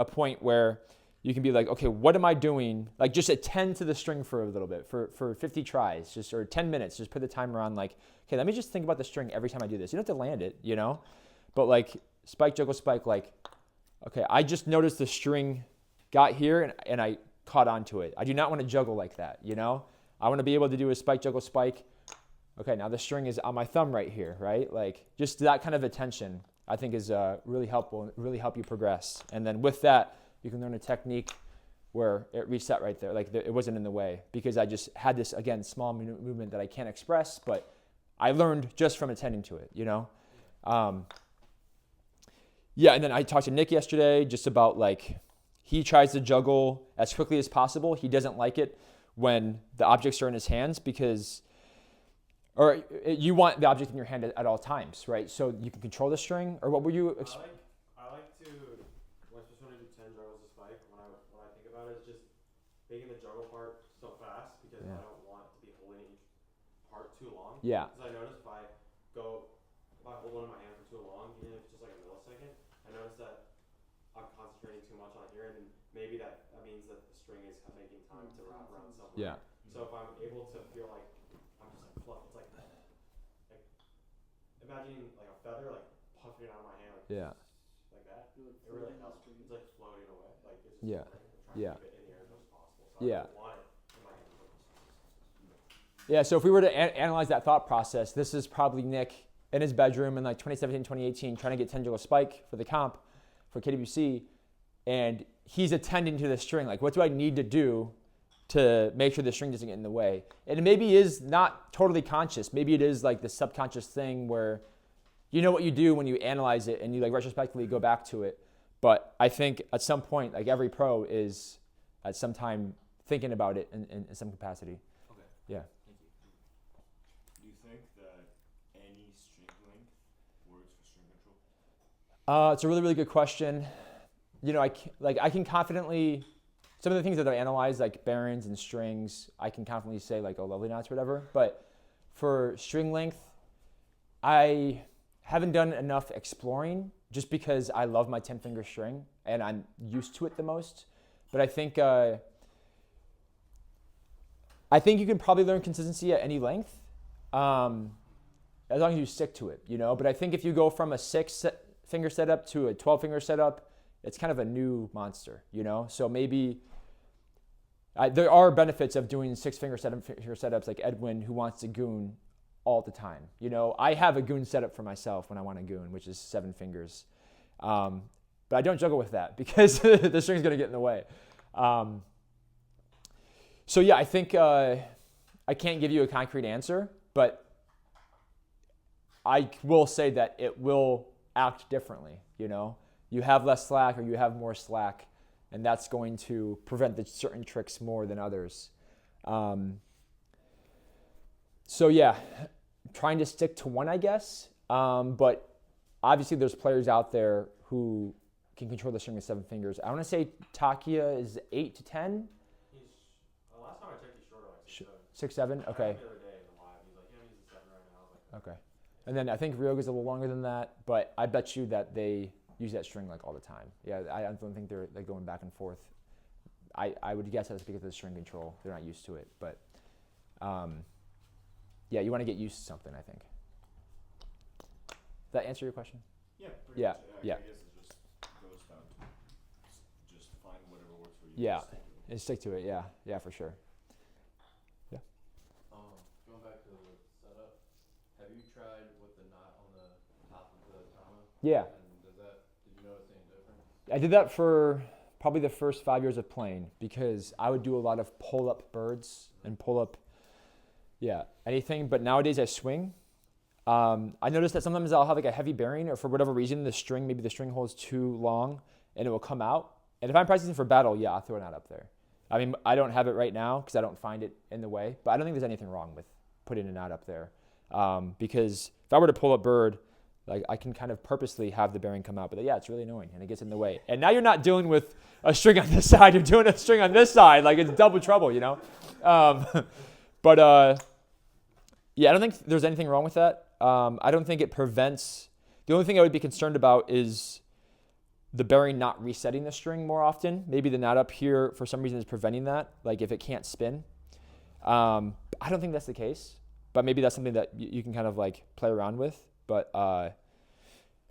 point where you can be like, okay, what am I doing? Like, just attend to the string for a little bit, for 50 tries, just or 10 minutes. Just put the timer on, like, okay, let me just think about the string every time I do this. You don't have to land it, you know? But like spike, juggle, spike, like, okay, I just noticed the string got here and I caught onto it. I do not want to juggle like that, you know? I want to be able to do a spike, juggle, spike. Okay, now the string is on my thumb right here, right? Like, just that kind of attention, I think, is really helpful, really help you progress. And then with that, you can learn a technique where it reset right there, like it wasn't in the way, because I just had this, again, small movement that I can't express, but I learned just from attending to it, you know? Yeah, and then I talked to Nick yesterday just about, like, he tries to juggle as quickly as possible. He doesn't like it when the objects are in his hands or you want the object in your hand at all times, right? So you can control the string, or what were you... I like to, just when I do 10 juggles to spike, when I think about it, is just making the juggle part so fast, because I don't want to be holding each part too long. Yeah. Because I notice if I hold one in my hand for too long, even if it's just like a millisecond, I notice that I'm concentrating too much on here, and maybe that means that the string is making time to wrap around somewhere. Yeah. So if I'm able to feel like I'm just like fluff, it's like imagining like a feather like puffing out of my hand, like that. It really helps. It's like floating away, like it's just trying to keep it in the air as much as possible. So I don't want it in my hand. Yeah, so if we were to analyze that thought process, this is probably Nick in his bedroom in like 2017, 2018, trying to get 10 juggle spike for the comp for KWC, and he's attending to the string. Like, what do I need to do to make sure the string doesn't get in the way? And it maybe is not totally conscious. Maybe it is like the subconscious thing where you know what you do when you analyze it and you like retrospectively go back to it. But I think at some point, like every pro is at some time thinking about it in some capacity. Okay. Yeah. Thank you. Do you think that any string length works for string control? It's a really, really good question. You know, I can confidently, some of the things that I analyze, like bearings and strings, I can confidently say like, oh, lovely knots, whatever. But for string length, I haven't done enough exploring just because I love my 10-finger string and I'm used to it the most. But I think you can probably learn consistency at any length, as long as you stick to it, you know. But I think if you go from a 6-finger setup to a 12-finger setup, it's kind of a new monster, you know. So maybe There are benefits of doing 6-finger, 7-finger setups like Edwin, who wants to goon all the time. You know, I have a goon setup for myself when I want to goon, which is 7 fingers. But I don't juggle with that because the string's going to get in the way. So yeah, I think I can't give you a concrete answer, but I will say that it will act differently. You know, you have less slack or you have more slack, and that's going to prevent the certain tricks more than others. So yeah, trying to stick to one, I guess. But obviously there's players out there who can control the string with 7 fingers. I want to say Takia is 8 to 10. He's last time I checked, he's shorter, like 6, 7. Okay. The other day in the live, he's like, yeah, he's a 7 right now. I was like, Okay. And then I think Ryoga's a little longer than that, but I bet you that they use that string like all the time. Yeah, I don't think they're going back and forth. I would guess that's because of the string control. They're not used to it, but yeah, you want to get used to something, I think. Does that answer your question? Yeah. Yeah, Much. yeah. I guess it just goes down to just find whatever works for you. Yeah, and stick to it. and stick to it. Yeah, for sure. Going back to the setup, have you tried with the knot on the top of the Tama? Yeah, And did you notice any difference? I did that for probably the first 5 years of playing because I would do a lot of pull-up birds and pull-up, anything. But nowadays I swing. I noticed that sometimes I'll have like a heavy bearing, or for whatever reason, maybe the string hole is too long and it will come out. And if I'm practicing for battle, I'll throw it out up there. I mean, I don't have it right now because I don't find it in the way, but I don't think there's anything wrong with putting a knot up there. Because if I were to pull a bird, like I can kind of purposely have the bearing come out, but it's really annoying and it gets in the way. And now you're not dealing with a string on this side, you're doing a string on this side. Like it's double trouble, you know? But I don't think there's anything wrong with that. I don't think it prevents. The only thing I would be concerned about is the bearing not resetting the string more often. Maybe the knot up here for some reason is preventing that, like if it can't spin. I don't think that's the case, but maybe that's something that you can kind of like play around with. But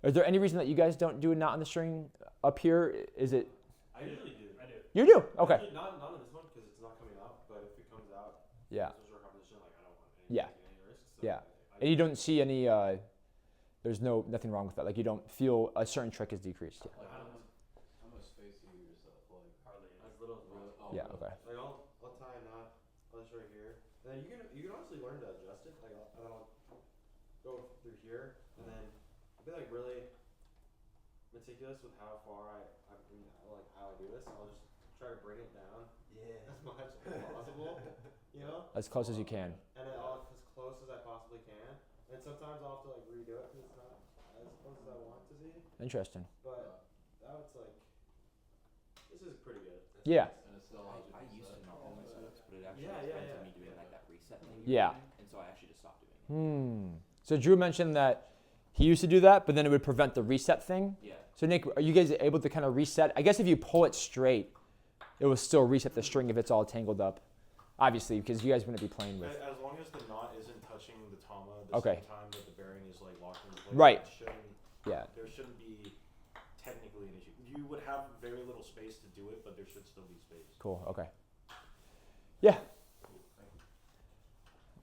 is there any reason that you guys don't do a knot on the string up here? Is it? I usually do. I do. You do? Okay. Actually, not on this one because it's not coming out, but if it comes out, Yeah. it's a short competition, like I don't want Yeah. any risks. So Yeah. I And you don't see any. There's nothing wrong with that. Like you don't feel a certain trick is decreased. Like how much space do you give yourself? Like hardly as little as possible. Yeah. Okay. Like I'll tie a knot on this right here, and then you can honestly learn to adjust it. Like and then I'll go through here, and then I'll be like really meticulous with how far I mean, like how I do this. I'll just try to bring it down as much as possible, you know, As close as you can. and then I'll as close as I possibly can. And sometimes I'll have to like redo it because it's not as close as I want it to be. Interesting. But that was like, this is pretty good. Yeah. and it's still allows you I to used to reset. know all my setups, but it actually Yeah, was yeah, to me doing like that reset thing. Yeah. And so I actually just stopped doing it. So Drew mentioned that he used to do that, but then it would prevent the reset thing. Yeah. So Nick, are you guys able to kind of reset? I guess if you pull it straight, it will still reset the string if it's all tangled up. Obviously, because you guys wouldn't be playing with. As long as the knot isn't touching the Tama at the Okay. same time that the bearing is like locked into place, Right. Yeah. there shouldn't be technically an issue. You would have very little space to do it, but there should still be space. Cool. Okay. Yeah.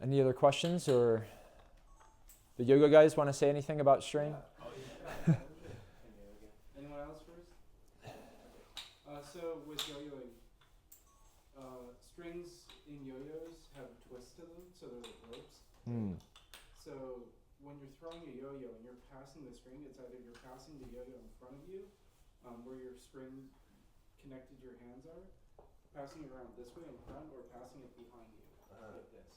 Any other questions, or the yoga guys want to say anything about string? Anyone else first? So with yo-yoing, strings in yo-yos have twists to them, so they're like ropes. So when you're throwing a yo-yo and you're passing the string, it's either you're passing the yo-yo in front of you, where your string connected your hands are, passing it around this way in front, or passing it behind you, like this.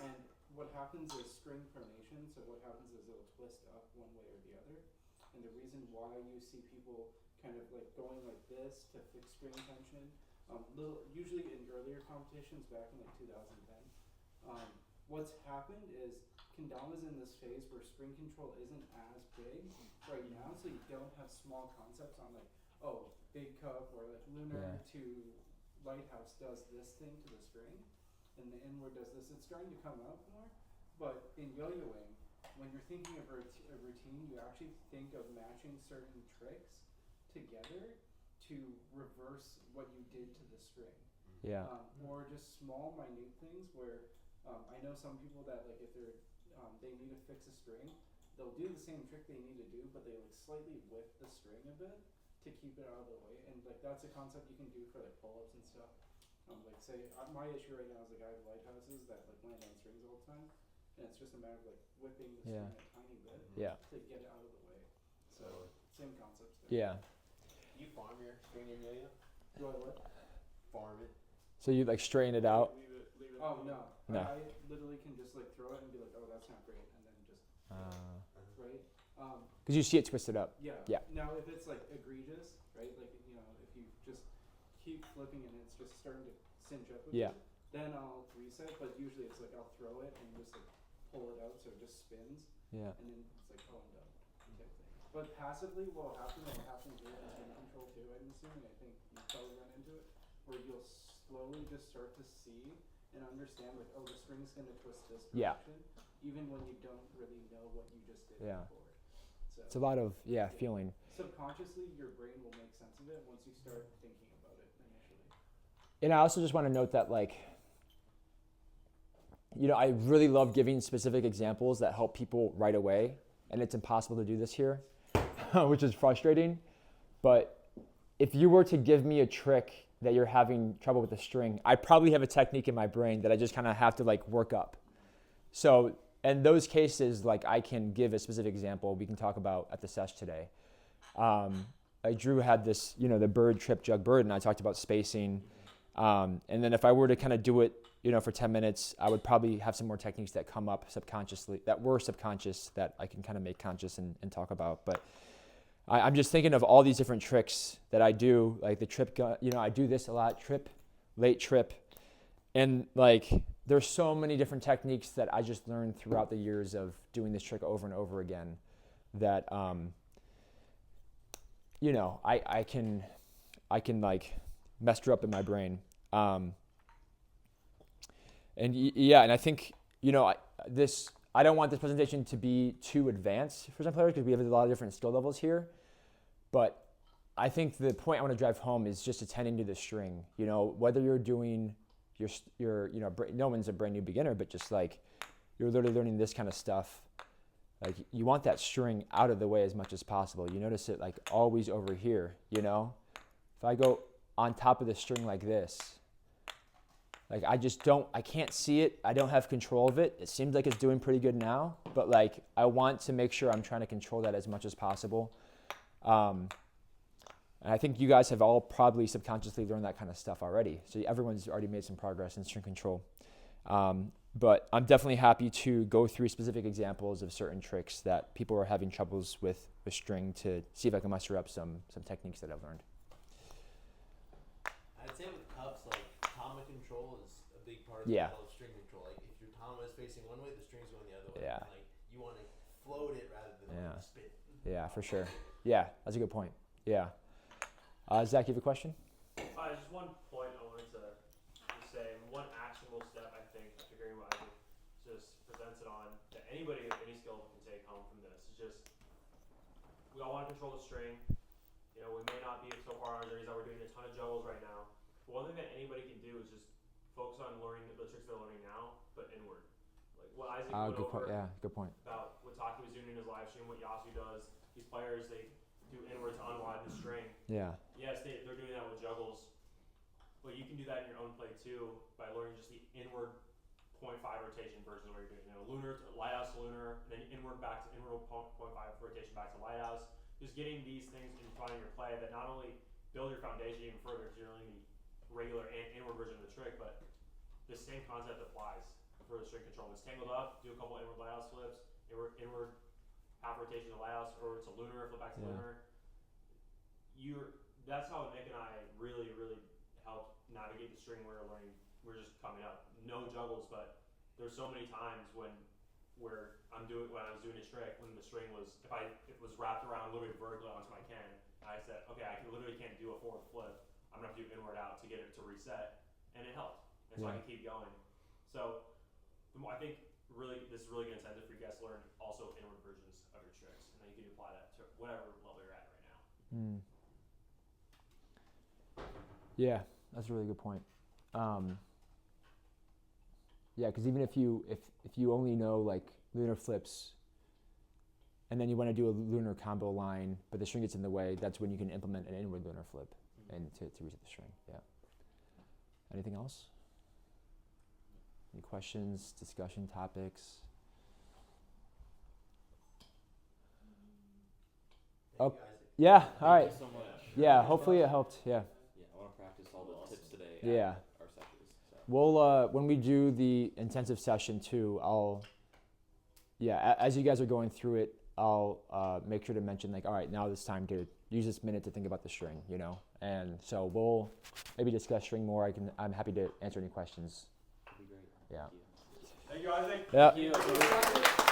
And what happens is string pronation, so what happens is it'll twist up one way or the other. And the reason why you see people kind of like going like this to fix string tension, usually in earlier competitions back in like 2010, what's happened is Kendama's in this phase where string control isn't as big right now, so you don't have small concepts on like, oh, Big Cup or like Lunar to Lighthouse does this thing to the string, and the inward does this. It's starting to come out more, but in yo-yoing, when you're thinking of a routine, you actually think of matching certain tricks together to reverse what you did to the string. Yeah. Or just small, minute things where I know some people that like if they're they need to fix a string, they'll do the same trick they need to do, but they like slightly whip the string a bit to keep it out of the way, and like that's a concept you can do for like pull-ups and stuff. Like say my issue right now is like I have lighthouses that like land on strings all the time, and it's just a matter of like whipping the Yeah. string a tiny bit Yeah. to get it out of the way. So same concepts there. Yeah. Do you farm your string and yo-yo? Do I what? Farm it? So you like straighten it out? Leave it. Oh no. No. I literally can just like throw it and be like, oh that's not great, and then just right. Because you see it twisted up. Yeah. Yeah. Now if it's like egregious, right? Like you know, if you just keep flipping and it's just starting to cinch up a Yeah. bit, then I'll reset. But usually it's like I'll throw it and just like pull it out so it just spins, Yeah. and then it's like oh I'm done type thing. But passively, what'll happen here in string control too, I'm assuming. I think you probably run into it, where you'll slowly just start to see and understand like oh the string's gonna twist this Yeah. direction, even when you don't really know what you just did Yeah. before. So It's a lot of feeling. subconsciously your brain will make sense of it once you start thinking about it initially. And I also just want to note that like, I really love giving specific examples that help people right away, and it's impossible to do this here, which is frustrating. But if you were to give me a trick that you're having trouble with the string, I probably have a technique in my brain that I just kind of have to like work up. So in those cases, like I can give a specific example we can talk about at the sesh today. Like Drew had this, the bird, trip, jug, bird, and I talked about spacing. And then if I were to kind of do it, for 10 minutes, I would probably have some more techniques that come up subconsciously, that were subconscious, that I can kind of make conscious and talk about. But I'm just thinking of all these different tricks that I do, like the trip, I do this a lot, trip, late trip. And like, there's so many different techniques that I just learned throughout the years of doing this trick over and over again that, I can like mess her up in my brain. And I think, I don't want this presentation to be too advanced for some players because we have a lot of different skill levels here. But I think the point I want to drive home is just attending to the string. Whether you're doing no one's a brand new beginner, but just like you're literally learning this kind of stuff. Like you want that string out of the way as much as possible. You notice it like always over here, If I go on top of the string like this, like I can't see it. I don't have control of it. It seems like it's doing pretty good now, but like I want to make sure I'm trying to control that as much as possible. And I think you guys have all probably subconsciously learned that kind of stuff already. So everyone's already made some progress in string control. But I'm definitely happy to go through specific examples of certain tricks that people are having troubles with string to see if I can muster up some techniques that I've learned. I'd say with cups, like tama control is a big part of string control. Like if your tama is facing one way, the string's going the other way. Yeah. Like you want to float it rather than spin. Yeah, for sure. Yeah, that's a good point. Yeah. Zach, you have a question? Just one point I wanted to say. One actionable step I think, figuring what I just presents it on that anybody with any skill can take home from this. Is just we all want to control the string. We may not be so far on our journeys that we're doing a ton of juggles right now. But one thing that anybody can do is just focus on learning the tricks they're learning now, but inward. Like what Isaac went over good point. about what Taki was doing in his live stream, what Yasu does. These players, they do inward to unwiden the string. Yeah. Yes, they're doing that with juggles, but you can do that in your own play too by learning just the inward 0.5 rotation version of what you're doing. Lunar to lighthouse to lunar, and then inward back to inward 0.5 rotation back to lighthouse. Just getting these things in front of your play that not only build your foundation even further because you're learning the regular and inward version of the trick, but the same concept applies for the string control. It's tangled up, do a couple inward lighthouse flips, inward half rotation to lighthouse, or to lunar, flip back to lunar. That's how Nick and I really, really helped navigate the string we were learning. We're just coming up. No juggles, but there's so many times when I was doing a trick when the string was, if it was wrapped around literally vertically onto my can, I said, okay, I literally can't do a forward flip. I'm gonna have to do inward out to get it to reset, and it helped, and so I can keep going. So I think this is really good incentive for you guys to learn also inward versions of your tricks, and then you can apply that to whatever level you're at right now. Yeah, that's a really good point. Yeah, because even if you only know like lunar flips, and then you want to do a lunar combo line, but the string gets in the way, that's when you can implement an inward lunar flip and to reset the string. Yeah. Anything else? Any questions, discussion topics? Thank Oh, you, Isaac. yeah. All right. Thank you so much. Yeah. Hopefully it helped. Yeah. Yeah, I want to practice all the tips today Yeah. at our sessions. So. We'll when we do the intensive session too, as you guys are going through it, I'll make sure to mention like, all right, now it's time to use this minute to think about the string, you know. And so we'll maybe discuss string more. I'm happy to answer any questions. That'd be great. Yeah. Thank you, Isaac. Yeah. Thank you.